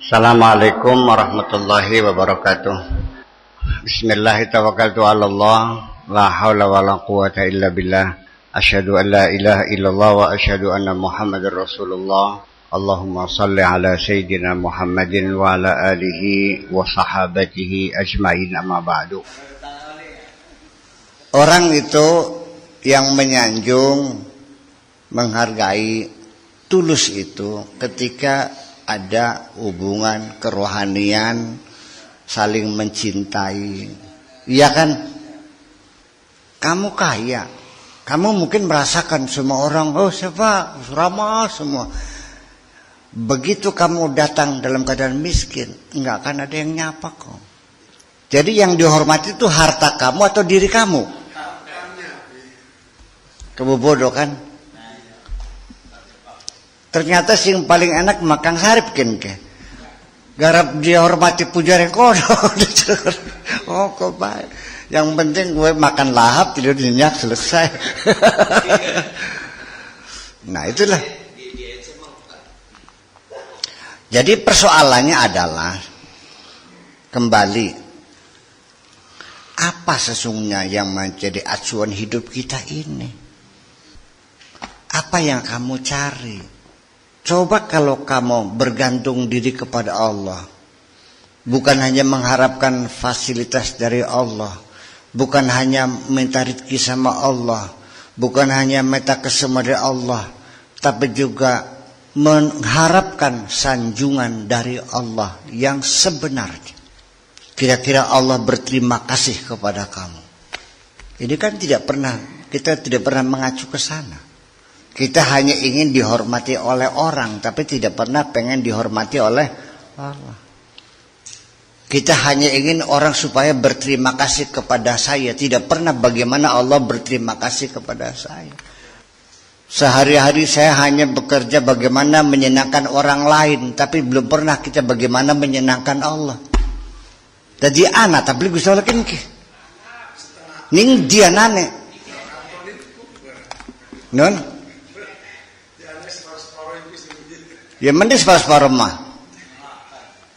Assalamualaikum warahmatullahi wabarakatuh. Bismillahirrahmanirrahim. La haula wa la quwata illa billah. Asyhadu an la ilaha illallah wa asyhadu anna Muhammadar Rasulullah. Allahumma salli ala sayyidina Muhammadin wa ala alihi wa sahabatihi ajmain, amma ba'du. Orang itu yang menyanjung, menghargai, tulus itu ketika ada hubungan kerohanian, saling mencintai. Iya kan? Kamu kaya, kamu mungkin merasakan semua orang, oh siapa, ramah semua. Begitu kamu datang dalam keadaan miskin, enggak akan ada yang nyapa kok. Jadi yang dihormati itu harta kamu atau diri kamu? Kamu bodoh kan? Ternyata sing paling enak makan sarip kan ke. Garap dihormati pujari kono. Oh kok baik. Yang penting gue makan lahap, tidur nyenyak, selesai. Nah itulah. Jadi persoalannya adalah kembali, apa sesungguhnya yang menjadi acuan hidup kita ini? Apa yang kamu cari? Coba kalau kamu bergantung diri kepada Allah, bukan hanya mengharapkan fasilitas dari Allah, bukan hanya minta rezeki sama Allah, bukan hanya minta kesemua dari Allah, tapi juga mengharapkan sanjungan dari Allah yang sebenarnya. Kira-kira Allah berterima kasih kepada kamu. Ini kan kita tidak pernah mengacu ke sana. Kita hanya ingin dihormati oleh orang, tapi tidak pernah pengen dihormati oleh Allah. Kita hanya ingin orang supaya berterima kasih kepada saya, tidak pernah bagaimana Allah berterima kasih kepada saya. Sehari-hari saya hanya bekerja bagaimana menyenangkan orang lain, tapi belum pernah kita bagaimana menyenangkan Allah. Jadi anak tapi bisa lagi ning dia nane non ya mending separuh mah.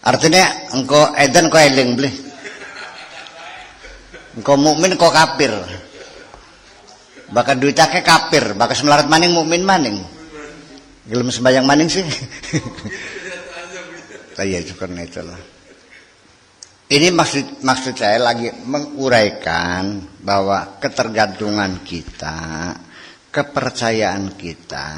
Artinya engkau edan kau eling beli, engkau mukmin kau kafir. Bahkan duitake kafir, bahkan semelarat maning mukmin maning. Gelem sembayang maning sih. Saya juga itulah. Ini maksud saya lagi menguraikan bahwa ketergantungan kita, kepercayaan kita,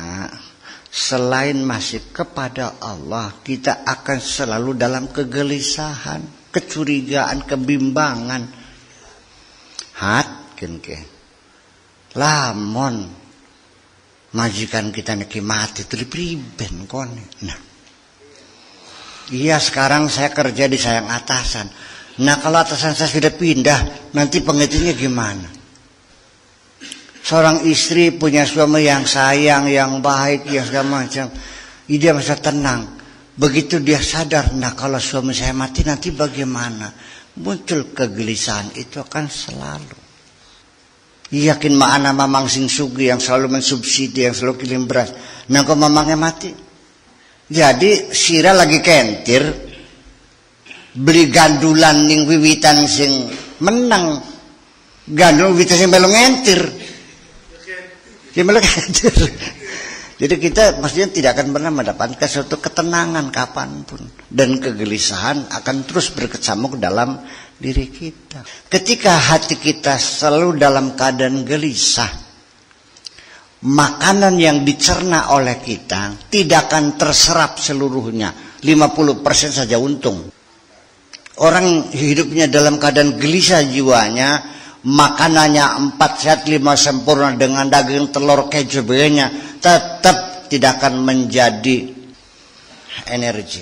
selain masih kepada Allah, kita akan selalu dalam kegelisahan, kecurigaan, kebimbangan. Lamun majikan kita niki mati itu priben kone. Nah, iya sekarang saya kerja di sayang atasan. Nah kalau atasan saya sudah pindah, nanti penggantinya gimana? Seorang istri punya suami yang sayang, yang baik, yang segala macam, dia bisa tenang. Begitu dia sadar, nah kalau suami saya mati nanti bagaimana? Muncul kegelisahan, itu akan selalu. Yakin ma'ana mamang sing sugi yang selalu mensubsidi, yang selalu kirim beras. Nah kok mamangnya mati? Jadi sira lagi kentir, beli gandulan ning wiwitan sing menang, gandul wiwitan sing melu ngentir. Dia melu ngentir. Jadi kita maksudnya tidak akan pernah mendapatkan suatu ketenangan kapanpun, dan kegelisahan akan terus berkecamuk dalam diri kita. Ketika hati kita selalu dalam keadaan gelisah, makanan yang dicerna oleh kita tidak akan terserap seluruhnya. 50% saja untung. Orang hidupnya dalam keadaan gelisah jiwanya, makanannya 4 sehat 5 sempurna dengan daging, telur, keju, sebagainya, tetap tidak akan menjadi energi.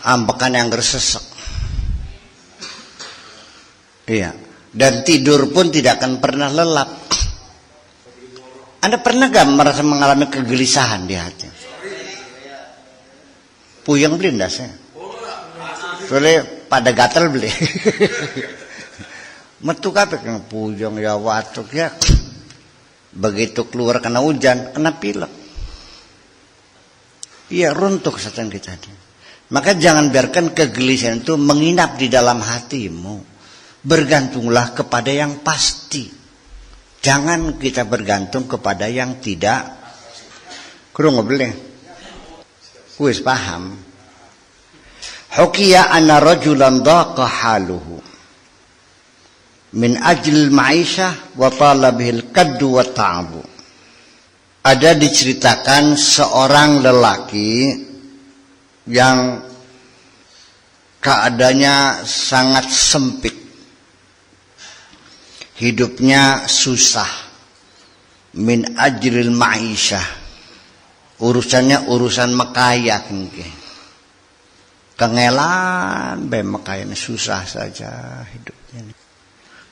Ambekan yang gersesek. Iya. Dan tidur pun tidak akan pernah lelap. Anda pernah gak merasa mengalami kegelisahan di hati? Puyeng beli enggak saya? Soalnya pada gatel beli. Metu kabeh kena puyeng ya watuk ya. Begitu keluar kena hujan, kena pilek. Iya runtuh kesehatan kita. Maka jangan biarkan kegelisahan itu menginap di dalam hatimu. Bergantunglah kepada yang pasti. Jangan kita bergantung kepada yang tidak. Kurang boleh. Wis paham. Hukiya anna rajulan daqa haluhu min ajlil ma'isyah wa talabihil kaddu wa ta'abu. Ada diceritakan seorang lelaki yang keadaannya sangat sempit. Hidupnya susah. Min ajril ma'isyah. Urusannya urusan mekaya. Kengelan, mekaya susah saja hidupnya.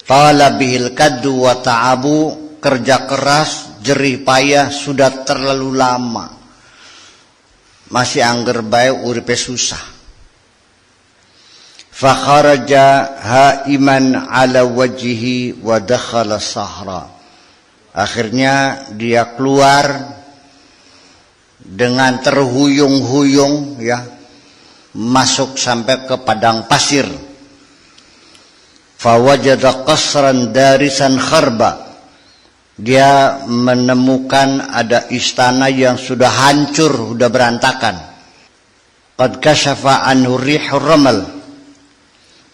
Talabihil kaddu wa ta'abu, kerja keras, jerih payah sudah terlalu lama. Masih angger bae uripe susah. Fa kharaja haiman ala wajhihi wa dakhala sahra. Akhirnya dia keluar dengan terhuyung-huyung ya, masuk sampai ke padang pasir. Fawajada qasran darisan kharba. Dia menemukan ada istana yang sudah hancur, sudah berantakan. Qad kashafa anhu rihur ramal.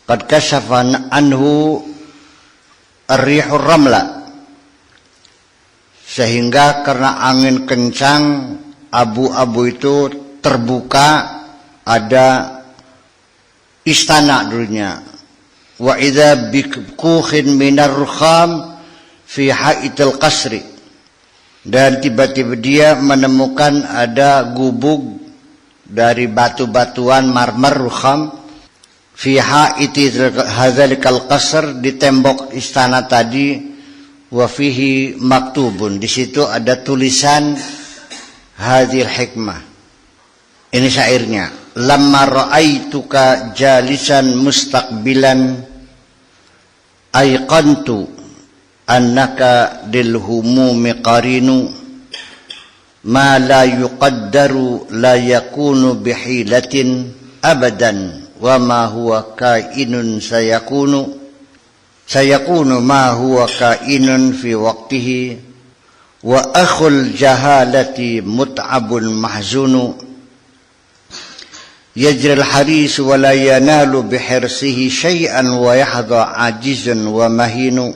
Qad kashafa anhu rihur ramla. Sehingga karena angin kencang, abu-abu itu terbuka, ada istana dulunya. Wa idza bikukhin minar rukham fi haitil qasri. Dan tiba-tiba dia menemukan ada gubuk dari batu-batuan marmer rukham fi haitil hadzalikal qasr, di tembok istana tadi. Wa fihi maktubun, di situ ada tulisan hadhil hikmah. Ini syairnya. Lamma ra'aituka jalisan mustaqbilan aiqantu annaka lil humumi qarinu ma la yuqaddaru la yakunu bihilatin abadan wa ma huwa kainun sayakunu ma huwa kainun fi waqtihi wa akhul jahalati mut'abun mahzunu yajri al-haris wa la yanalu bihirsihi syai'an wa yahdha ajizun wa mahinu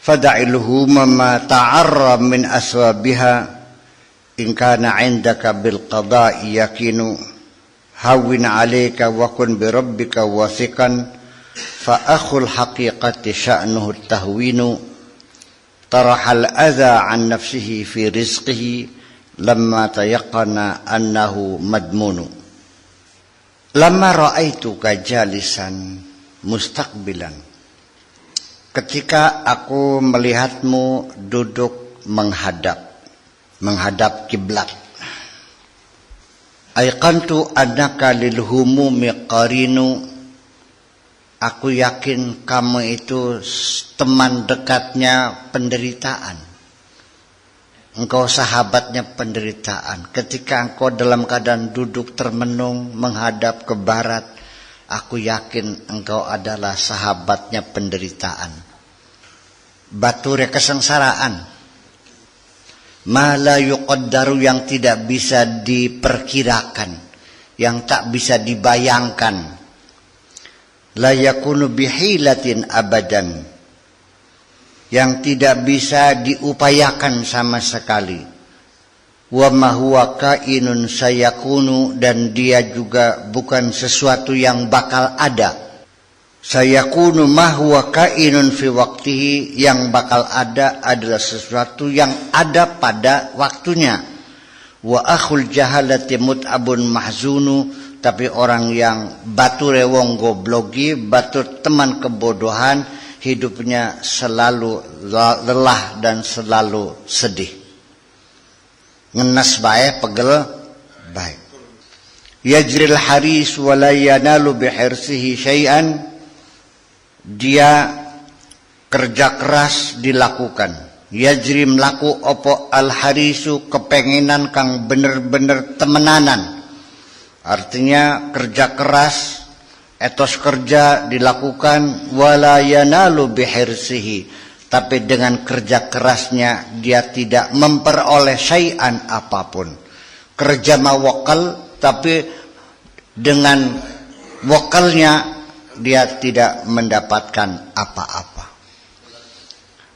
fada'il huma ma ta'arra min aswabiha in kana 'indaka bil qada'i yakinu hawwin 'alayka wa kun bi rabbika wathiqan fa akhul haqiqati sya'nuhu at-tahwinu tarahal adha 'an nafsihi fi rizqihi lamma tayaqqana annahu madmunu. Lamma ra'aituka jalisan mustaqbilan. Ketika aku melihatmu duduk menghadap kiblat. Aiqantu annaka lil humumi qarinu. Aku yakin kamu itu teman dekatnya penderitaan. Engkau sahabatnya penderitaan. Ketika engkau dalam keadaan duduk termenung menghadap ke barat, aku yakin engkau adalah sahabatnya penderitaan. Bature kesengsaraan. Ma la yuqaddaru, yang tidak bisa diperkirakan, yang tak bisa dibayangkan. La yakunu bihilatin abadan, yang tidak bisa diupayakan sama sekali. Wa ma huwa kainun sayakunu, dan dia juga bukan sesuatu yang bakal ada. Sayakunu ma huwa kainun fi waqtihi, yang bakal ada adalah sesuatu yang ada pada waktunya. Wa akhul jahalati mut'abun mahzunu, tapi orang yang bature wong goblogi, batur teman kebodohan, hidupnya selalu lelah dan selalu sedih. Ngenas bae, pegel bae. Yajril haris wa la yanalu bihirsihi syai'an. Dia kerja keras dilakukan. Yajri melaku opo al harisu, kepengenan kang bener-bener temenanan. Artinya kerja keras, etos kerja dilakukan, wala yanalu bihirsihi, tapi dengan kerja kerasnya dia tidak memperoleh syai'an apapun. Kerja mawakal, tapi dengan wakalnya dia tidak mendapatkan apa-apa.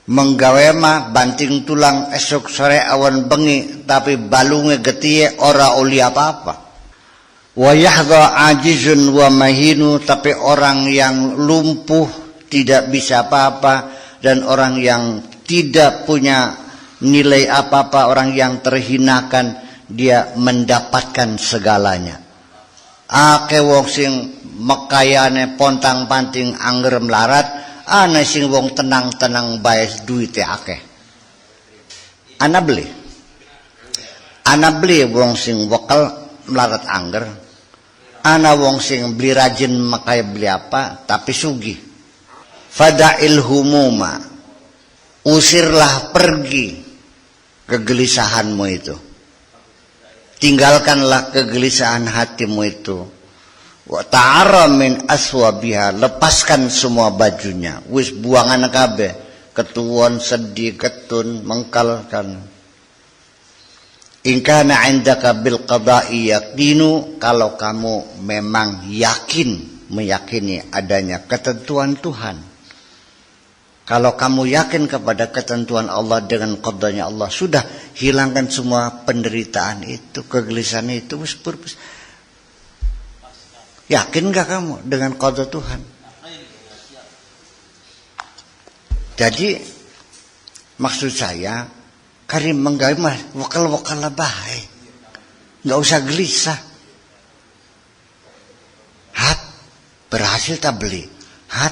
Menggawe mah banting tulang esok sore awan bengi, tapi balunge getiye ora uli apa-apa. Wa yahdha ajizun wa mahinu, tapi orang yang lumpuh tidak bisa apa-apa, dan orang yang tidak punya nilai apa-apa, orang yang terhinakan, dia mendapatkan segalanya. Ake wong sing mekayane pontang-panting angger melarat, ana sing wong tenang-tenang bae duite akeh. Ana beli wong sing wekal melarat angger. Ana wong sing beli rajin makanya beli apa tapi sugih. Fada'il humuma, usirlah pergi kegelisahanmu itu, tinggalkanlah kegelisahan hatimu itu. Wa ta'ara min aswabiha, lepaskan semua bajunya, wis buangan kabeh, ketuwon sedih ketun mengkalkan. In kana 'indaka bil qada'i yaqinu, kalau kamu memang meyakini adanya ketentuan Tuhan. Kalau kamu yakin kepada ketentuan Allah dengan qadanya Allah, sudah hilangkan semua penderitaan itu, kegelisahan itu. Yakin gak kamu dengan qada Tuhan? Jadi maksud saya, Karim menggawe mah wakal baik, nggak usah gelisah. Hat berhasil tak beli, hat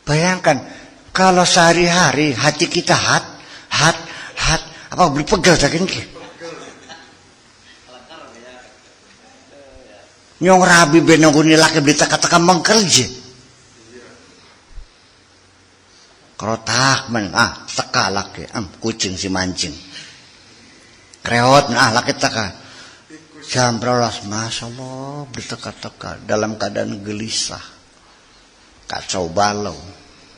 bayangkan kalau sehari-hari hati kita hat apa beli pegel saking ki nyong rabi benoguni laki beli taka-taka mengkerja kerotak men teka laki kucing si mancing kreot laki teka jam berolas, masya Allah berteka-teka dalam keadaan gelisah, kacau balau,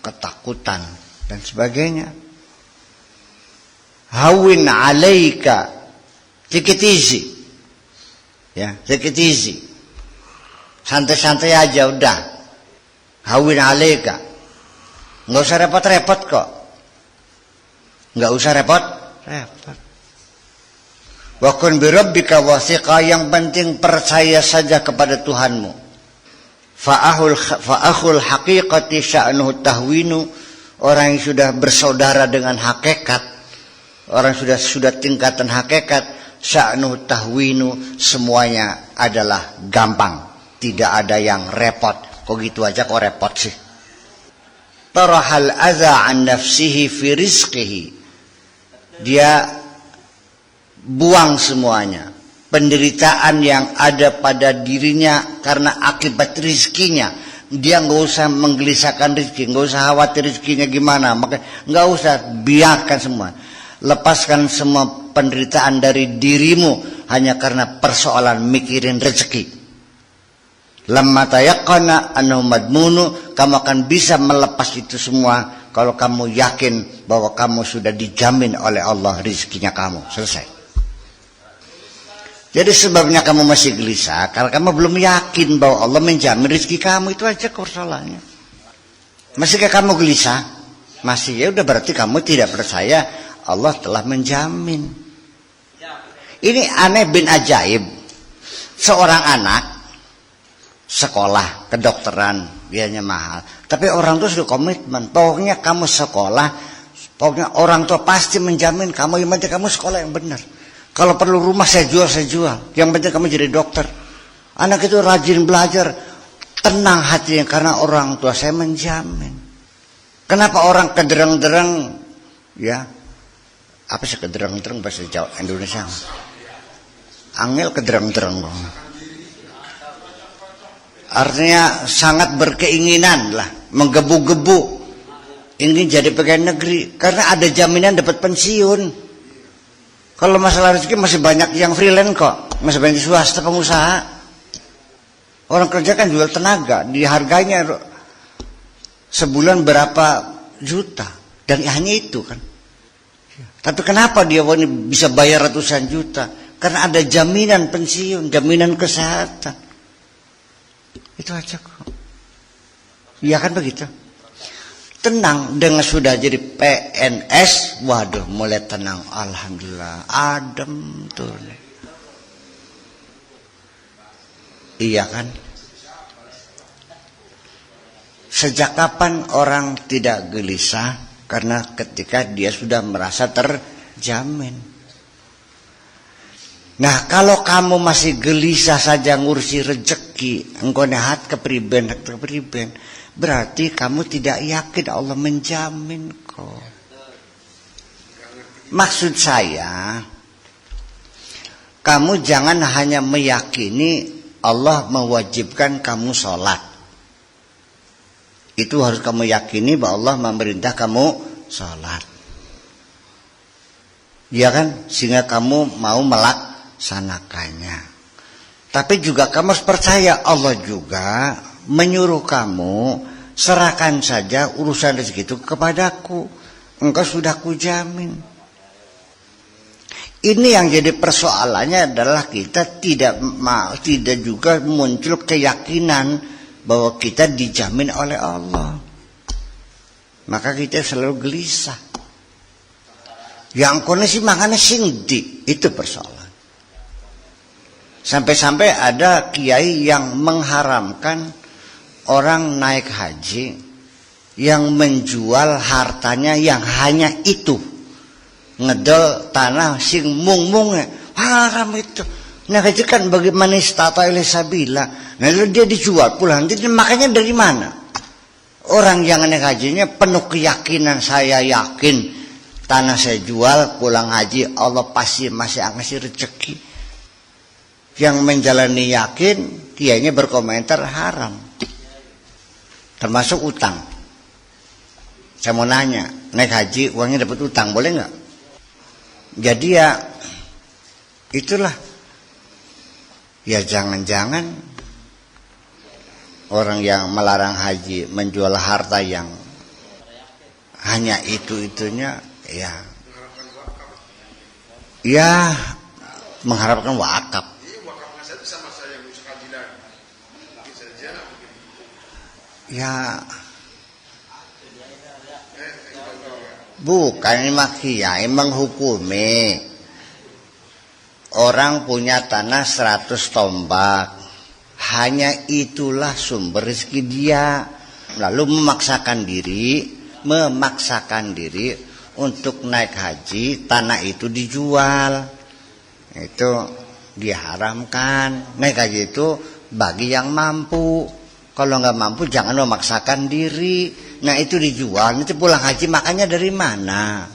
ketakutan dan sebagainya. Hawin alaika, take it easy, ya take it easy, santai-santai aja udah. Hawin alaika, nggak usah repot-repot kok, nggak usah repot-repot. Wa kun bi rabbika wasiqa, yang penting percaya saja kepada Tuhanmu. Fa'akhul haqiqati sya'nuhu tahwinu, orang yang sudah bersaudara dengan hakikat, orang yang sudah tingkatan hakikat, sya'nuhu tahwinu, semuanya adalah gampang, tidak ada yang repot. Kok gitu aja kok repot sih? Tarahal adza an nafsihi fi rizqihi, dia buang semuanya penderitaan yang ada pada dirinya karena akibat rizkinya. Dia nggak usah menggelisahkan rizki, nggak usah khawatir rizkinya gimana, maka nggak usah, biarkan semua, lepaskan semua penderitaan dari dirimu hanya karena persoalan mikirin rezeki. Lamma tayaqqana annahu madmunu, kamu akan bisa melepas itu semua kalau kamu yakin bahwa kamu sudah dijamin oleh Allah rizkinya kamu. Selesai. Jadi sebabnya kamu masih gelisah kalau kamu belum yakin bahwa Allah menjamin rezeki kamu, itu aja persoalannya. Masihkah kamu gelisah? Masih, ya udah berarti kamu tidak percaya Allah telah menjamin. Ini aneh bin ajaib. Seorang anak sekolah kedokteran, biayanya mahal, tapi orang tua sudah komitmen, pokoknya kamu sekolah, pokoknya orang tua pasti menjamin kamu, yang penting kamu sekolah yang benar. Kalau perlu rumah saya jual. Yang penting kamu jadi dokter. Anak itu rajin belajar, tenang hatinya karena orang tua saya menjamin. Kenapa orang kedereng-dereng, ya? Apa sih kedereng-dereng bahasa Jawa Indonesia? Angel kedereng-dereng. Artinya sangat berkeinginan lah, menggebu-gebu ingin jadi pegawai negeri karena ada jaminan dapat pensiun. Kalau masalah rezeki masih banyak yang freelance kok, masih banyak swasta pengusaha. Orang kerja kan jual tenaga, diharganya sebulan berapa juta, dan hanya itu kan. Tapi kenapa dia bisa bayar ratusan juta? Karena ada jaminan pensiun, jaminan kesehatan. Itu aja kok. Iya kan begitu? Tenang, dengan sudah jadi PNS, waduh mulai tenang. Alhamdulillah, adem tuh. Iya kan? Sejak kapan orang tidak gelisah? Karena ketika dia sudah merasa terjamin. Nah, kalau kamu masih gelisah saja ngurusi rezeki, engkau nehat kepriben, berarti kamu tidak yakin Allah menjamin kok. Maksud saya, kamu jangan hanya meyakini Allah mewajibkan kamu sholat. Itu harus kamu yakini bahwa Allah memerintah kamu sholat. Ya kan? Sehingga kamu mau melaksanakannya. Tapi juga kamu harus percaya Allah juga menyuruh kamu, serahkan saja urusan rezeki itu kepadaku. Engkau sudah kujamin. Ini yang jadi persoalannya adalah kita tidak juga muncul keyakinan bahwa kita dijamin oleh Allah. Maka kita selalu gelisah. Yang kondisi makanya singdi, itu persoalan. Sampai-sampai ada kiai yang mengharamkan orang naik haji yang menjual hartanya yang hanya itu. Ngedol tanah sing mung-mungnya haram itu. Nah itu kan bagaimana istata oleh sabila. Nah lalu dia dijual pulang. Jadi makanya dari mana? Orang yang naik hajinya penuh keyakinan, saya yakin tanah saya jual pulang haji Allah pasti masih akan ngasih rezeki. Yang menjalani yakin, kiainya berkomentar haram. Termasuk utang. Saya mau nanya, naik haji uangnya dapat utang boleh nggak? Jadi ya itulah. Ya jangan-jangan orang yang melarang haji menjual harta yang hanya itu-itunya ya mengharapkan wakaf. Ya bukan ini kiai menghukumi orang punya tanah 100 tombak, hanya itulah sumber rezeki dia, lalu memaksakan diri untuk naik haji, tanah itu dijual, itu diharamkan. Naik haji itu bagi yang mampu, kalau nggak mampu jangan memaksakan diri. Nah itu dijual, itu pulang haji makanya dari mana?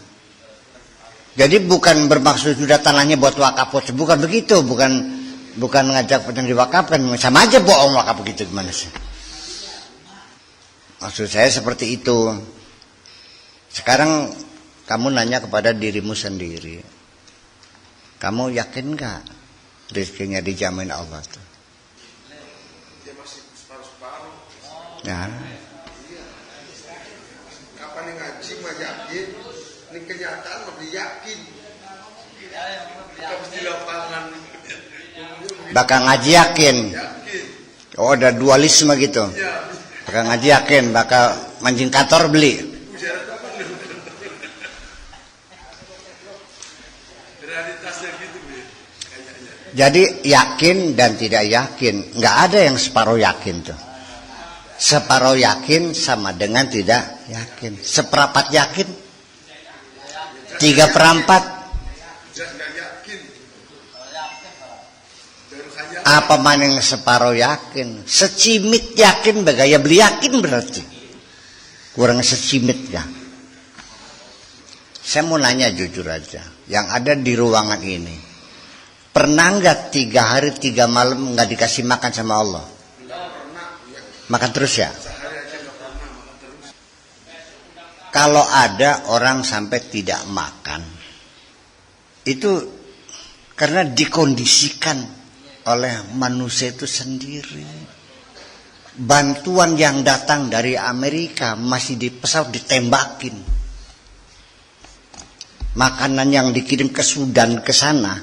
Jadi bukan bermaksud sudah tanahnya buat wakaf, bukan begitu, bukan ngajak yang diwakafkan, sama aja bohong wakaf begitu gimana sih? Maksud saya seperti itu. Sekarang kamu nanya kepada dirimu sendiri, kamu yakin nggak rezekinya dijamin Allah tuh? Ya. Kapan yang ngaji mah yakin, ini kenyataan lebih yakin. Kita mesti lapangan. Bakal ngaji yakin. Oh ada dualisme gitu. Bakal ngaji yakin, bakal mancing kantor beli. Jadi yakin dan tidak yakin, nggak ada yang separuh yakin tuh. Separuh yakin sama dengan tidak yakin. Seperempat yakin, 3/4. Apa maning separuh yakin? Secimit yakin bagaya beli yakin berarti. Kurang secimit ya. Saya mau nanya jujur aja, yang ada di ruangan ini, pernah nggak 3 hari 3 malam nggak dikasih makan sama Allah? Makan terus ya? Kalau ada orang sampai tidak makan, itu karena dikondisikan oleh manusia itu sendiri. bantuan yang datang dari Amerika masih di pesawat ditembakin. Makanan yang dikirim ke Sudan ke sana,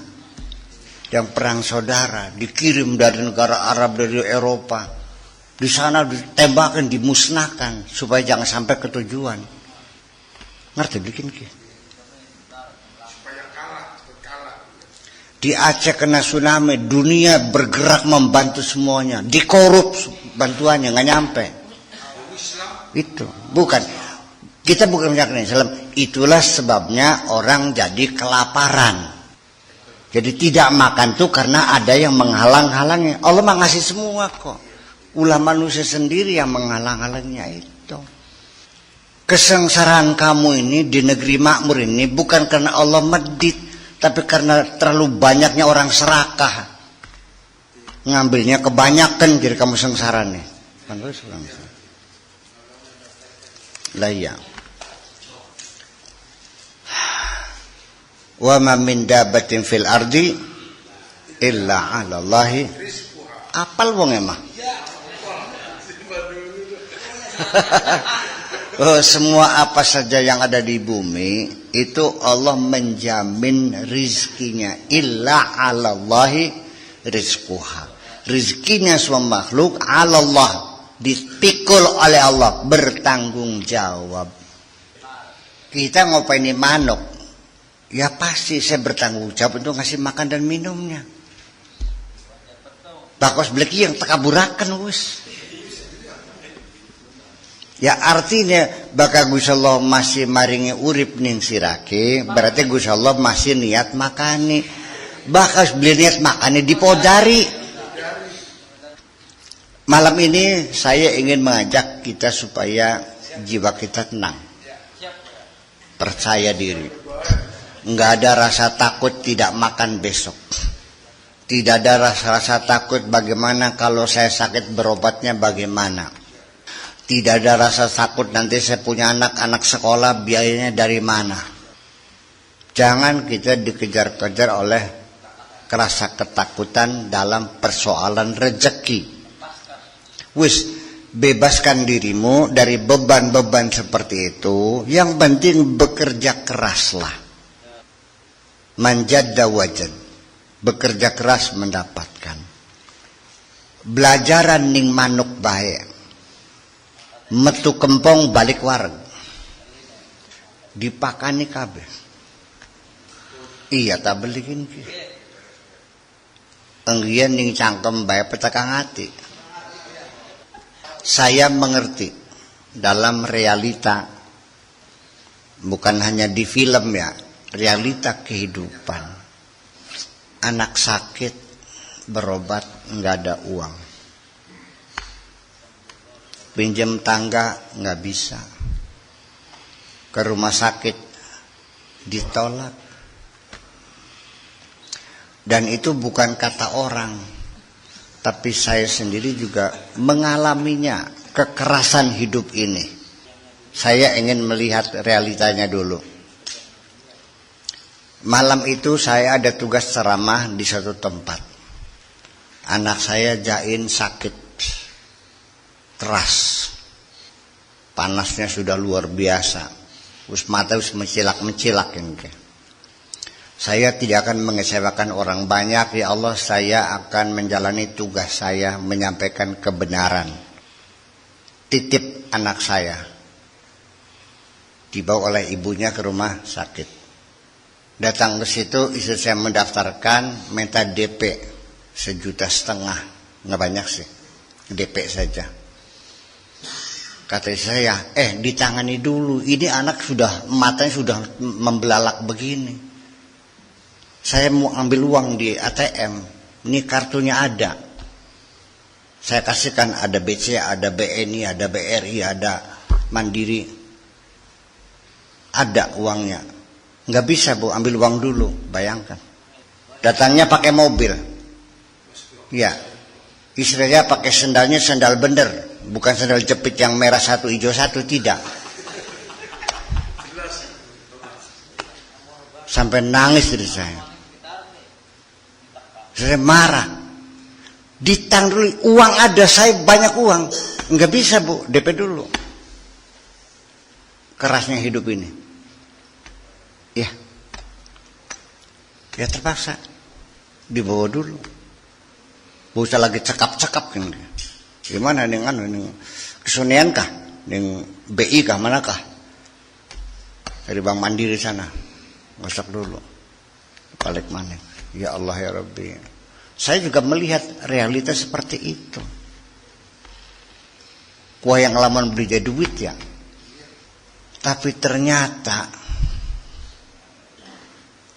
yang perang saudara, dikirim dari negara Arab, dari Eropa, di sana ditembakin, dimusnahkan supaya jangan sampai ke tujuan. Ngerti bikin ke? Di Aceh kena tsunami, dunia bergerak membantu semuanya, dikorup bantuannya nggak nyampe. Itu bukan, kita bukan menyalahkan Islam. Itulah sebabnya orang jadi kelaparan. Jadi tidak makan tuh karena ada yang menghalang-halangi. Allah mah ngasih semua kok. Ulah manusia sendiri yang menghalang-halangnya itu. Kesengsaraan kamu ini di negeri makmur ini bukan karena Allah medit, tapi karena terlalu banyaknya orang serakah, ngambilnya kebanyakan, jadi kamu sengsara nih. Lah ya. Wa ma min dabbatin fil ardi illa 'ala Allahi. Apal wong emah. Oh, semua apa saja yang ada di bumi itu Allah menjamin rizkinya. Illa 'alallahi rizquha. Rizkinya semua makhluk 'alallah, dipikul oleh Allah, bertanggung jawab. Kita ngopaini manuk, ya pasti saya bertanggung jawab untuk ngasih makan dan minumnya. Bakos beleki yang tekaburakan wis. Ya artinya bakal Gusti Allah masih maringi urip ning sirake, berarti Gusti Allah masih niat makani. Bakal beli niat makani dipodari. Malam ini saya ingin mengajak kita supaya jiwa kita tenang, percaya diri. Enggak ada rasa takut tidak makan besok. Tidak ada rasa takut bagaimana kalau saya sakit berobatnya bagaimana. Tidak ada rasa takut nanti saya punya anak sekolah biayanya dari mana. Jangan kita dikejar-kejar oleh rasa ketakutan dalam persoalan rezeki. Wis, bebaskan dirimu dari beban-beban seperti itu. Yang penting bekerja keraslah. Manjadda wajad. Bekerja keras mendapatkan. Belajaran ning manuk baik. Metu kempong balik wareg dipakani kabeh. Iya tak belikin ki enggian ning cangkem bae petekang ati. Saya mengerti dalam realita, bukan hanya di film ya, realita kehidupan. Anak sakit berobat nggak ada uang, pinjam tangga nggak bisa, ke rumah sakit ditolak. Dan itu bukan kata orang, tapi saya sendiri juga mengalaminya, kekerasan hidup ini. Saya ingin melihat realitanya dulu. Malam itu saya ada tugas ceramah di satu tempat. Anak saya Jain sakit keras, panasnya sudah luar biasa, mata mencilak ini. Saya tidak akan mengecewakan orang banyak, ya Allah, saya akan menjalani tugas saya menyampaikan kebenaran. Titip anak saya, dibawa oleh ibunya ke rumah sakit. Datang ke situ, istri saya mendaftarkan, minta DP 1,5 juta, nggak banyak sih, DP saja. Kata saya, ditangani dulu, ini anak sudah, matanya sudah membelalak begini. Saya mau ambil uang di ATM, ini kartunya ada. Saya kasihkan, ada BC, ada BNI, ada BRI, ada Mandiri. Ada uangnya. Nggak bisa Bu, ambil uang dulu, bayangkan. Datangnya pakai mobil. Ya, istrinya pakai sendalnya sendal bener, bukan sendal jepit yang merah satu, hijau satu, tidak. Sampai nangis dari saya. Saya marah. Ditang dulu, uang ada, saya banyak uang. Enggak bisa Bu, DP dulu. Kerasnya hidup ini. Ya. Ya terpaksa. Dibawa dulu. Gak usah lagi cekap-cekap kan. Gimana dengan kesunian kah? Dengan BI kah? Manakah? Dari Bank Mandiri sana. Ngosok dulu. Balik mana? Ya Allah ya Rabbi. Saya juga melihat realitas seperti itu. Kuah yang laman beli jadi duit ya. Tapi ternyata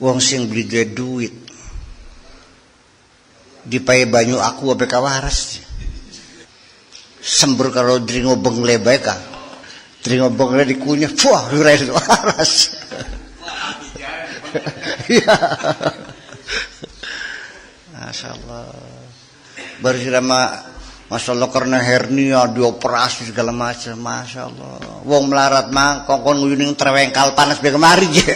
wong sing beli jadi duit dipakai banyu aku ape kawaras. Sembur kalau dringo bengle bae ka. Dringo bengle dikunyah, wah lurai waras. Iya. Masyaallah. Bersama masalah karena hernia dioperasi segala macam, masya Allah. Wong melarat mang kongkon nguyuning terwengkal panas biar kemari je.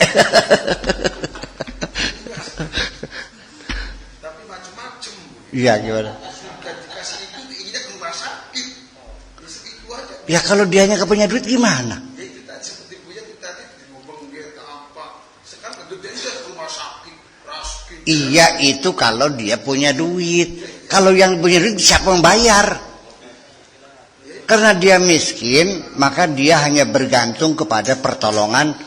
Tapi macam-macam. Iya gimana? Dikasih itu inginnya ke rumah sakit. Itu aja. Ya kalau dianya gak punya duit gimana? Ya itu tadi seperti punya tadi ngomong dia ke apa. Sekarang dia ke rumah sakit, raskin. Iya itu kalau dia punya duit. Kalau yang punya duit siapa yang bayar? Karena dia miskin, maka dia hanya bergantung kepada pertolongan.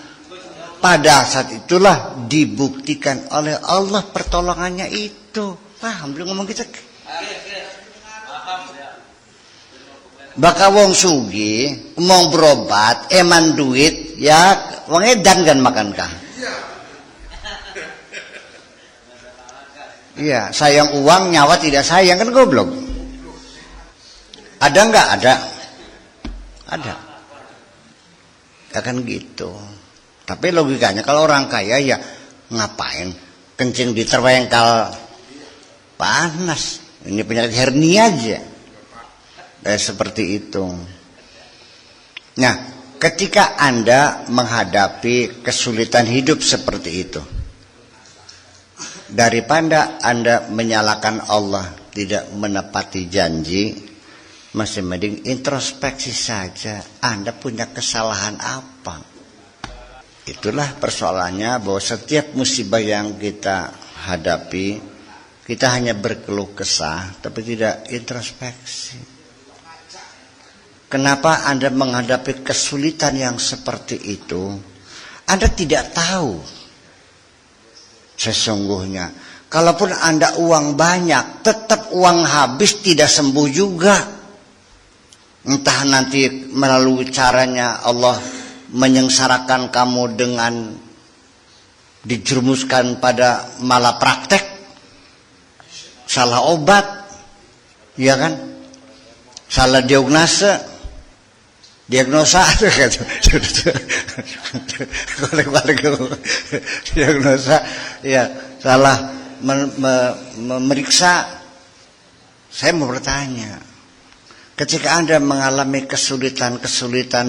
Pada saat itulah dibuktikan oleh Allah pertolongannya itu. Paham belum ngomong kita? Baka wong sugi mau berobat, eman duit, ya wong edan kan makan kah? Iya, sayang uang, nyawa tidak sayang, kan goblok. Ada enggak? Ada. Kan gitu. Tapi logikanya kalau orang kaya ya ngapain kencing di terwengkal panas. Ini penyakit hernia aja. Seperti itu. Nah, ketika Anda menghadapi kesulitan hidup seperti itu, daripada Anda menyalahkan Allah tidak menepati janji, masih mending introspeksi saja. Anda punya kesalahan apa? Itulah persoalannya, bahwa setiap musibah yang kita hadapi, kita hanya berkeluh kesah tapi tidak introspeksi. Kenapa Anda menghadapi kesulitan yang seperti itu? Anda tidak tahu sesungguhnya. Kalaupun Anda uang banyak, tetap uang habis tidak sembuh juga. Entah nanti melalui caranya Allah menyengsarakan kamu dengan dijerumuskan pada malapraktek, salah obat, ya kan? Salah diagnosa, diagnosa, ya salah memeriksa. Saya mau bertanya, ketika Anda mengalami kesulitan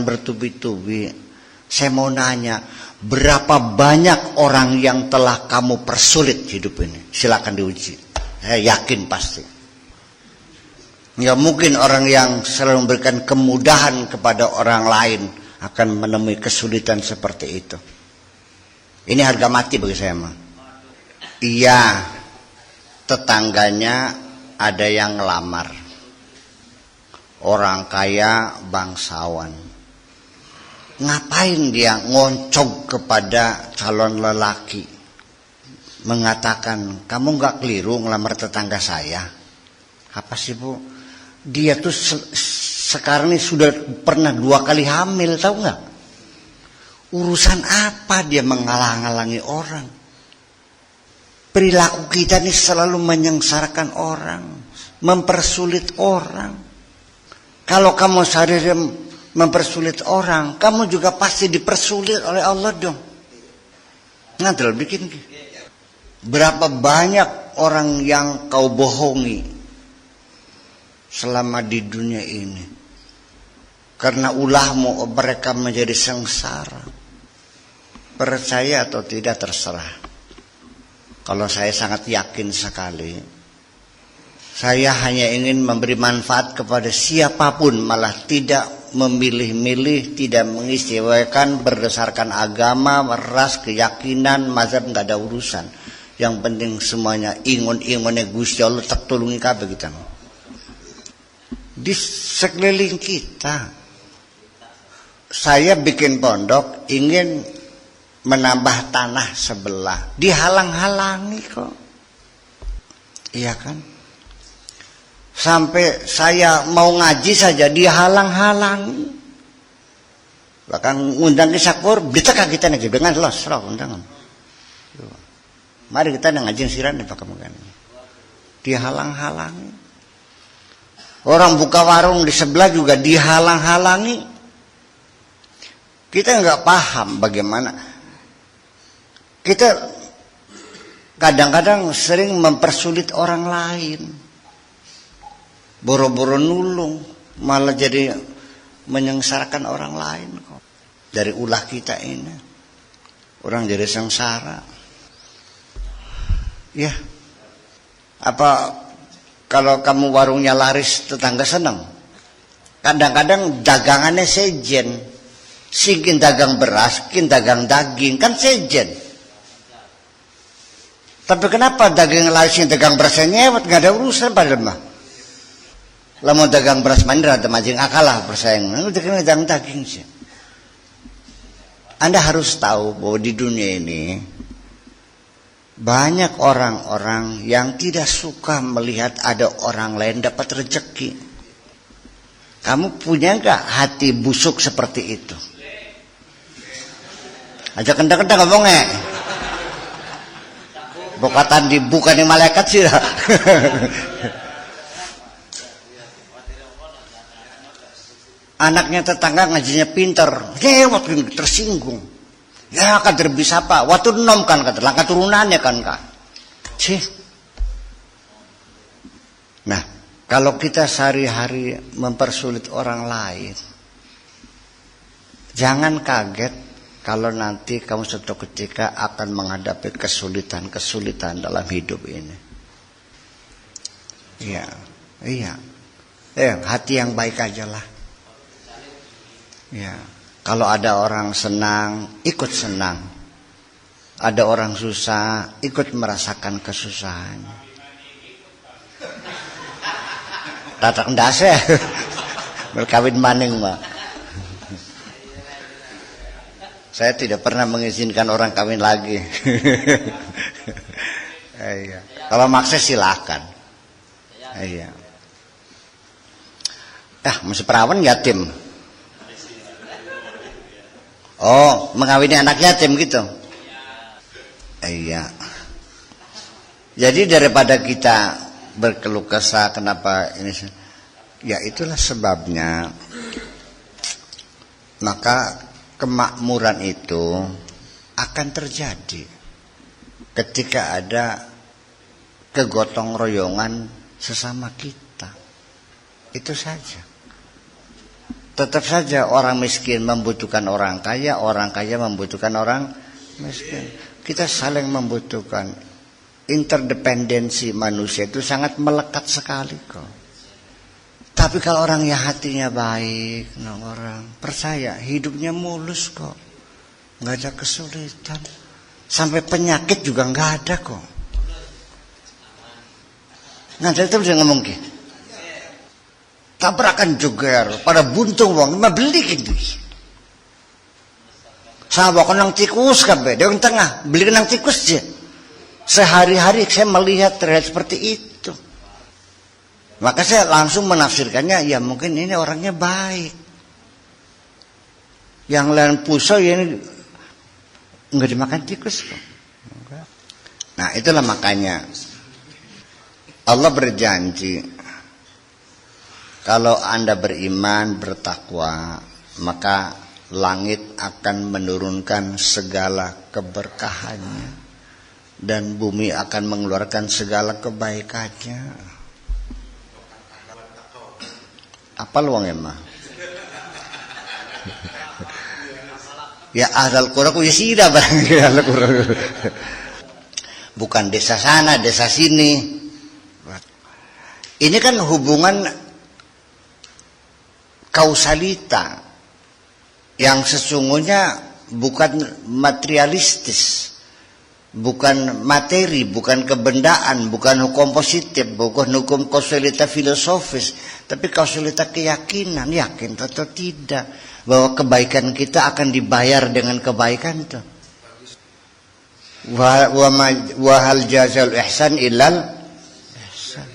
bertubi-tubi, saya mau nanya, berapa banyak orang yang telah kamu persulit hidup ini? Silakan diuji. Saya yakin pasti. Nggak mungkin orang yang selalu memberikan kemudahan kepada orang lain akan menemui kesulitan seperti itu. Ini harga mati bagi saya mah. Iya, tetangganya ada yang ngelamar. Orang kaya, bangsawan. Ngapain dia ngoncong kepada calon lelaki? Mengatakan, kamu nggak keliru ngelamar tetangga saya. Apa sih Bu? Dia tuh sekarang ini sudah pernah 2 kali hamil, tahu nggak? Urusan apa dia menghalang-halangi orang? Perilaku kita ini selalu menyengsarakan orang, mempersulit orang. Kalau kamu sadar mempersulit orang, kamu juga pasti dipersulit oleh Allah dong. Ngantel bikin. Berapa banyak orang yang kau bohongi selama di dunia ini, karena ulahmu mereka menjadi sengsara. Percaya atau tidak terserah. Kalau saya sangat yakin sekali, Saya hanya ingin memberi manfaat kepada siapapun, malah tidak memilih-milih, tidak mengistimewakan berdasarkan agama, ras, keyakinan, mazhab, nggak ada urusan. Yang penting semuanya ingon-ingonnya Gusti Allah tak tulungi kabeh kita. Di sekeliling kita, saya bikin pondok ingin menambah tanah sebelah, dihalang-halangi kok. Iya kan? Sampai saya mau ngaji saja dihalang-halangi. Bahkan undang ke Sakur, diteka kita nih dengan los roh undangan. Mari kita ngaji siran di Pakamukan. Dihalang-halangi. Orang buka warung di sebelah juga dihalang-halangi. Kita nggak paham bagaimana. Kita kadang-kadang sering mempersulit orang lain. Boro-boro nulung, malah jadi menyengsarakan orang lain kok. Dari ulah kita ini, orang jadi sengsara. Ya, apa kalau kamu warungnya laris, tetangga senang? Kadang-kadang dagangannya sejen, sikin dagang beras, kin dagang daging, kan sejen. Tapi kenapa daging laris yang dagang berasnya nyewet, nggak ada urusan padahal mah. Lamun dagang beras mandra atau majing akalah persaing. Dagang daging sih. Anda harus tahu bahwa di dunia ini banyak orang-orang yang tidak suka melihat ada orang lain dapat rezeki. Kamu punya nggak hati busuk seperti itu? Aja kendang-kendang ngomongnya. Bokatan dibuka nih malaikat sih. Anaknya tetangga ngajinya pinter, waktu tersinggung. Ya kader bisa apa? Waktu nom kan kader, langkah turunannya kan kak. Cih. Nah, kalau kita sehari-hari mempersulit orang lain, jangan kaget kalau nanti kamu suatu ketika akan menghadapi kesulitan-kesulitan dalam hidup ini. Iya, iya. Hati yang baik aja lah. Ya, kalau ada orang senang, ikut senang. Ada orang susah, ikut merasakan kesusahannya. Tatak ndase, berkawin maning mah. Saya tidak pernah mengizinkan orang kawin lagi. Iya. Kalau maksa silakan. Iya. Masih perawan yatim. Oh, mengawini anak yatim gitu. Iya. Jadi daripada kita berkeluh kesah kenapa ini, ya itulah sebabnya. Maka kemakmuran itu akan terjadi ketika ada kegotong royongan sesama kita. Itu saja. Tetap saja orang miskin membutuhkan orang kaya membutuhkan orang miskin. Kita saling membutuhkan. Interdependensi manusia itu sangat melekat sekali kok. Tapi kalau orang yang hatinya baik, orang percaya hidupnya mulus kok, nggak ada kesulitan, sampai penyakit juga nggak ada kok. Nah, itu bisa ngomong gitu. Tabrakan juga pada buntung wong mah beli gitu. Sahabat kenang tikus kabeh, deung tengah beli kenang tikus je. Sehari-hari saya melihat terlihat seperti itu. Maka saya langsung menafsirkannya, ya mungkin ini orangnya baik. Yang lain puso ya ini enggak dimakan tikus kok. Nah, itulah makanya Allah berjanji, kalau Anda beriman, bertakwa, maka langit akan menurunkan segala keberkahannya dan bumi akan mengeluarkan segala kebaikannya. Apa luang emang? Ya ahlul qura ku sida barang ahlul qura. Bukan desa sana, desa sini. Ini kan hubungan kausalita yang sesungguhnya bukan materialistis, bukan materi, bukan kebendaan, bukan hukum positif, bukan hukum kausalita filosofis, tapi kausalita keyakinan, yakin atau tidak bahwa kebaikan kita akan dibayar dengan kebaikan itu. Wa hal jazal ihsan illal ihsan.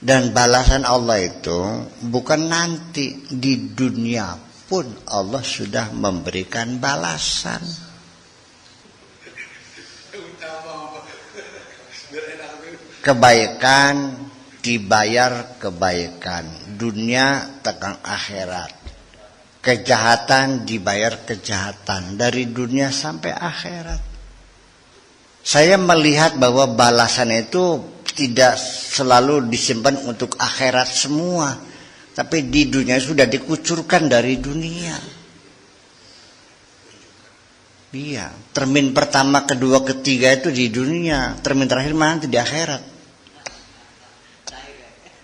Dan balasan Allah itu bukan nanti, di dunia pun Allah sudah memberikan balasan. Kebaikan dibayar kebaikan, dunia tekan akhirat. Kejahatan dibayar kejahatan, dari dunia sampai akhirat. Saya melihat bahwa balasan itu tidak selalu disimpan untuk akhirat semua, tapi di dunia sudah dikucurkan dari dunia. Iya, termin pertama, kedua, ketiga itu di dunia, termin terakhir mana nanti di akhirat.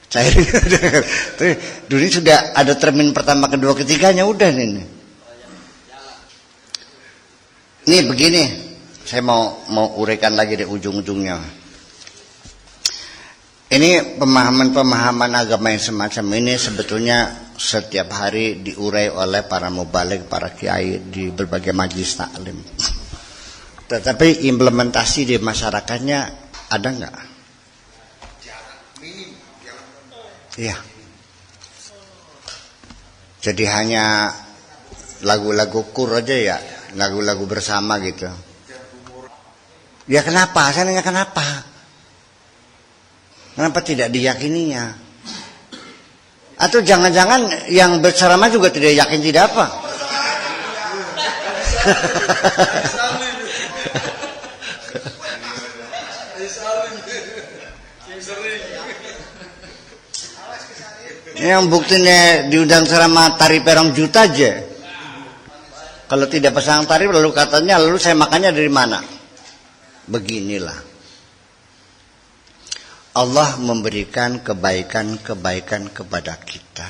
Cair. Dunia sudah ada termin pertama, kedua, ketiganya udah ini. Ini begini, saya mau uraikan lagi di ujung-ujungnya. Ini pemahaman agama yang semacam ini sebetulnya setiap hari diurai oleh para mubaligh, para kiai di berbagai majelis taklim. Tetapi implementasi di masyarakatnya ada nggak? Iya. Jadi hanya lagu-lagu kur aja ya, lagu-lagu bersama gitu. Ya kenapa? Saya nanya kenapa? Kenapa tidak diyakininya? Atau jangan-jangan yang berceramah juga tidak yakin tidak apa? Yang buktinya diundang ceramah tari perong juta aja. Kalau tidak pasang tari lalu katanya lalu saya makannya dari mana? Beginilah. Allah memberikan kebaikan-kebaikan kepada kita.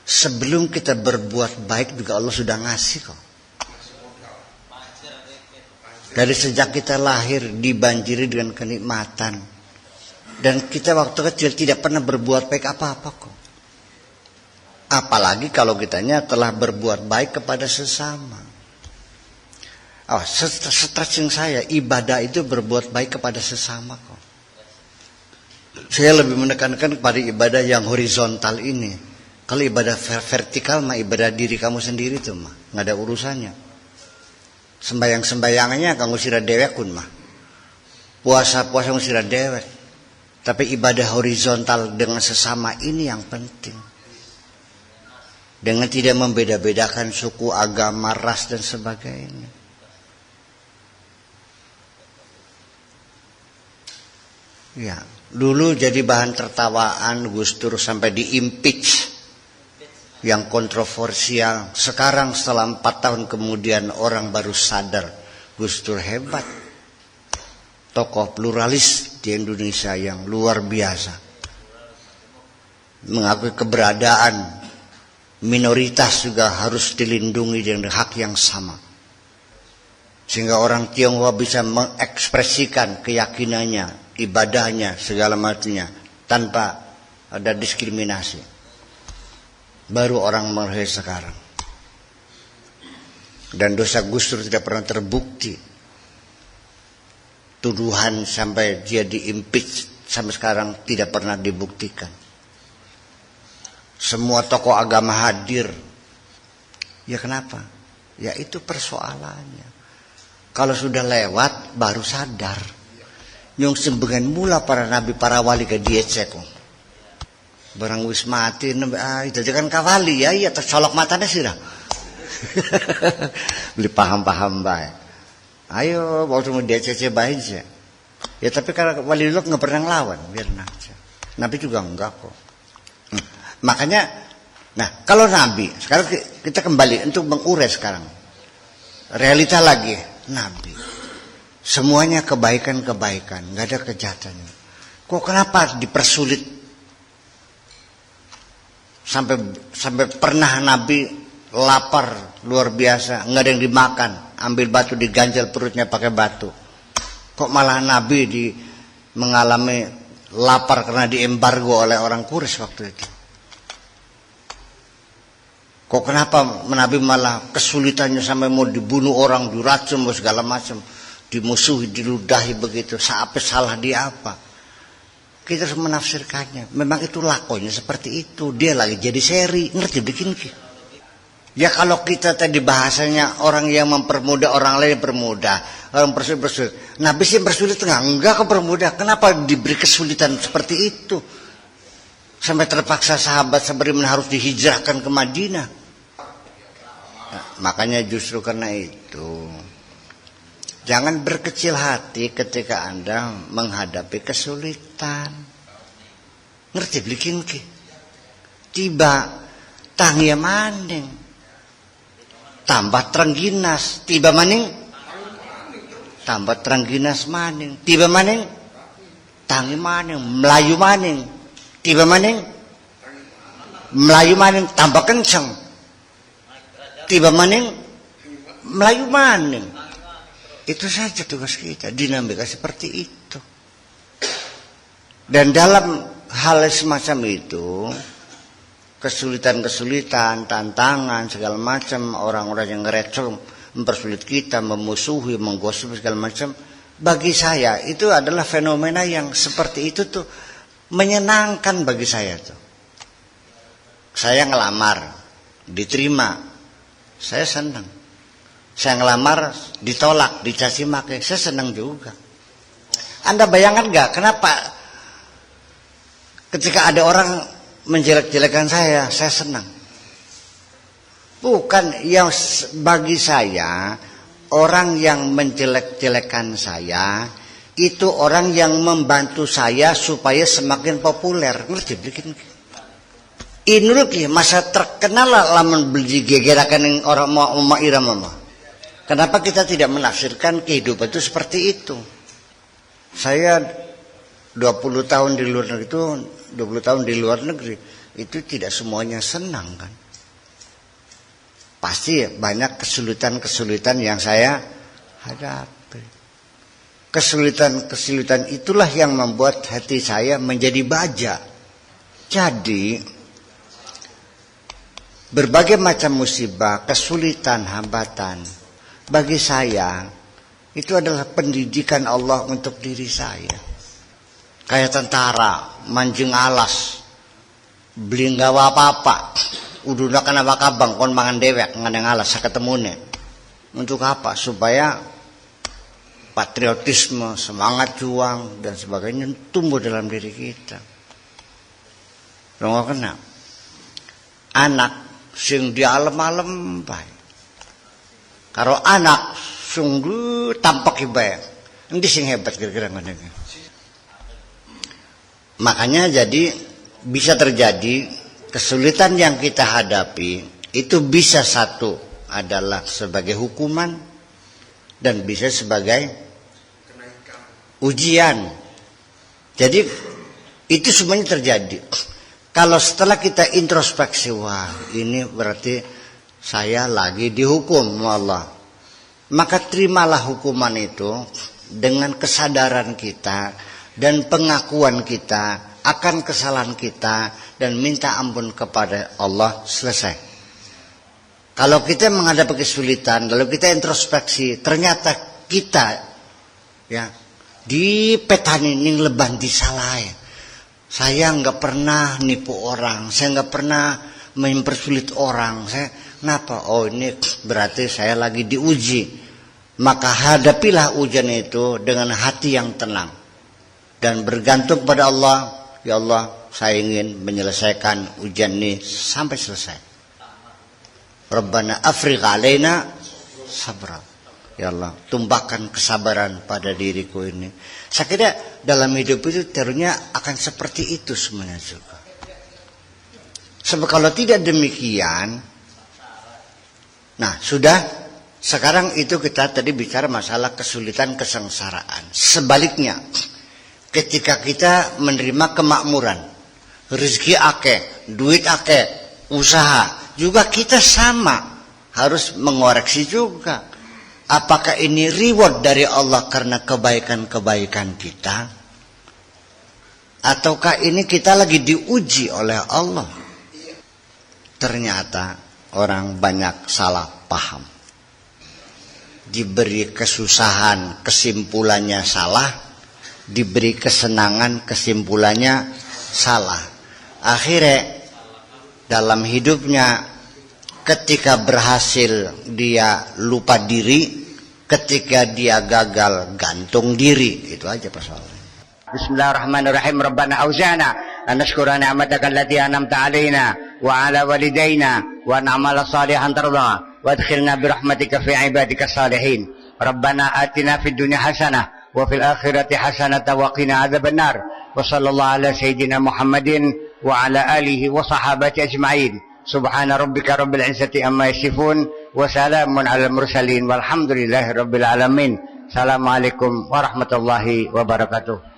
Sebelum kita berbuat baik juga Allah sudah ngasih kok. Dari sejak kita lahir dibanjiri dengan kenikmatan. Dan kita waktu kecil tidak pernah berbuat baik apa-apa kok. Apalagi kalau kitanya telah berbuat baik kepada sesama. Stretching saya, ibadah itu berbuat baik kepada sesama kok. Saya lebih menekankan kepada ibadah yang horizontal ini. Kalau ibadah vertikal mah ibadah diri kamu sendiri tuh mah, nggak ada urusannya. Sembayang-sembayangannya kamu sira dewek kun mah. Puasa-puasa kamu sira dewek. Tapi ibadah horizontal dengan sesama ini yang penting. Dengan tidak membeda-bedakan suku, agama, ras dan sebagainya. Ya, dulu jadi bahan tertawaan Gus Dur sampai di-impeach yang kontroversial. Sekarang setelah 4 tahun kemudian orang baru sadar Gus Dur hebat. Tokoh pluralis di Indonesia yang luar biasa. Mengakui keberadaan minoritas juga harus dilindungi dengan hak yang sama. Sehingga orang Tionghoa bisa mengekspresikan keyakinannya, ibadahnya, segala macamnya tanpa ada diskriminasi. Baru orang mengerti sekarang. Dan dosa Gus Dur tidak pernah terbukti. Tuduhan sampai dia di-impeach sampai sekarang tidak pernah dibuktikan. Semua tokoh agama hadir. Ya kenapa? Ya itu persoalannya. Kalau sudah lewat baru sadar. Yang sembengan mula para nabi para wali ke dia cek. Barang wis mati itu jangan kawali ya tercolok matanya sih dah. Beli paham-paham baik. Ayo waktu mau dia cece baik aja. Ya tapi kalau wali dulu nggak pernah ngelawan, biar aja. Nabi juga enggak kok. Makanya, nah kalau Nabi, sekarang kita kembali untuk mengurai sekarang. Realita lagi, Nabi. Semuanya kebaikan-kebaikan, nggak ada kejahatan. Kok kenapa dipersulit? Sampai pernah Nabi lapar luar biasa, nggak ada yang dimakan, ambil batu diganjal perutnya pakai batu. Kok malah Nabi mengalami lapar karena diembargo oleh orang Quraisy waktu itu? Kok kenapa Nabi malah kesulitannya sampai mau dibunuh orang, diracun segala macam, dimusuhi, diludahi begitu? Sampai salah dia apa? Kita harus menafsirkannya. Memang itu lakonnya seperti itu. Dia lagi jadi seri, ngerti bikin. Ya kalau kita tadi bahasanya orang yang mempermudah orang lain bermudah, orang bersulit. Nabi sih bersulit enggak kepermudah. Kenapa diberi kesulitan seperti itu? Sampai terpaksa sahabat Sabrim harus dihijrahkan ke Madinah. Nah, makanya justru karena itu jangan berkecil hati ketika Anda menghadapi kesulitan. Ngerti bikin ki? Tiba tangya maning, tambah terengginas. Tiba maning, tambah terengginas maning. Tiba maning, tangi maning, melayu maning. Tiba maning, melayu maning, tambah kenceng. Tiba maning, melayu maning. Itu saja tugas kita, dinamika seperti itu. Dan dalam hal semacam itu, kesulitan-kesulitan, tantangan, segala macam, orang-orang yang ngerecong, mempersulit kita, memusuhi, menggosip segala macam, bagi saya itu adalah fenomena yang seperti itu tuh menyenangkan bagi saya tuh. Saya ngelamar, diterima, saya senang. Saya ngelamar, ditolak, dicaci maki, saya senang juga. Anda bayangkan gak kenapa ketika ada orang menjelek-jelekan saya senang? Bukan, yang bagi saya orang yang menjelek-jelekan saya itu orang yang membantu saya supaya semakin populer. Ngerti bikin? Inul ki masa terkenal laman beli gegerakan yang orang mau irama. Kenapa kita tidak menafsirkan kehidupan itu seperti itu? Saya 20 tahun di luar negeri itu, 20 tahun di luar negeri itu tidak semuanya senang kan? Pasti banyak kesulitan-kesulitan yang saya hadapi. Kesulitan-kesulitan itulah yang membuat hati saya menjadi baja. Jadi berbagai macam musibah, kesulitan, hambatan, bagi saya itu adalah pendidikan Allah untuk diri saya. Kayak tentara manjing alas, beli gawa apa-apa, uduna kana bakabang kon mangan dewek nganeng alas saketemune. Untuk apa? Supaya patriotisme, semangat juang dan sebagainya tumbuh dalam diri kita. Lo kena anak sing di alam-alam bae. Karo anak sungguh tampak bae. Endi sing hebat kira-kira ngene. Makanya jadi bisa terjadi kesulitan yang kita hadapi itu bisa satu adalah sebagai hukuman dan bisa sebagai ujian. Jadi itu semuanya terjadi. Kalau setelah kita introspeksi, wah ini berarti saya lagi dihukum Allah. Maka terimalah hukuman itu dengan kesadaran kita dan pengakuan kita akan kesalahan kita dan minta ampun kepada Allah, selesai. Kalau kita menghadapi kesulitan, lalu kita introspeksi, ternyata kita ya di petani ning leban disalahin. Saya nggak pernah nipu orang, saya nggak pernah mempersulit orang. Saya kenapa? Oh ini berarti saya lagi diuji. Maka hadapilah ujian itu dengan hati yang tenang dan bergantung pada Allah. Ya Allah, saya ingin menyelesaikan ujian ini sampai selesai. Rabbana afrigh alaina sabra. Ya Allah, tumpahkan kesabaran pada diriku ini. Saya kira dalam hidup itu terunya akan seperti itu semuanya juga. Sebab kalau tidak demikian, nah sudah sekarang itu kita tadi bicara masalah kesulitan kesengsaraan. Sebaliknya, ketika kita menerima kemakmuran, rezeki akeh, duit akeh, usaha, juga kita sama harus mengoreksi juga. Apakah ini reward dari Allah karena kebaikan-kebaikan kita? Ataukah ini kita lagi diuji oleh Allah? Ternyata orang banyak salah paham. Diberi kesusahan, kesimpulannya salah. Diberi kesenangan, kesimpulannya salah. Akhirnya dalam hidupnya ketika berhasil dia lupa diri, ketika dia gagal gantung diri. Itu aja persoalannya. Bismillahirrahmanirrahim. Rabbana auzana an nashkura ni'mataka allati an'amta 'alaina wa 'ala walidayna wa na'mala salihan tarda wa adkhilna bi rahmatika fi 'ibadika salihin. Rabbana atina fid dunya hasanah wa fil akhirati hasanatan wa qina adzabannar. Wa sallallahu ala sayyidina Muhammadin wa ala alihi wa sahabati ajma'in. Subhana rabbika rabbil izzati amma yasifun wa salamun alal mursalin walhamdulillahi rabbil alamin. Assalamualaikum warahmatullahi wabarakatuh.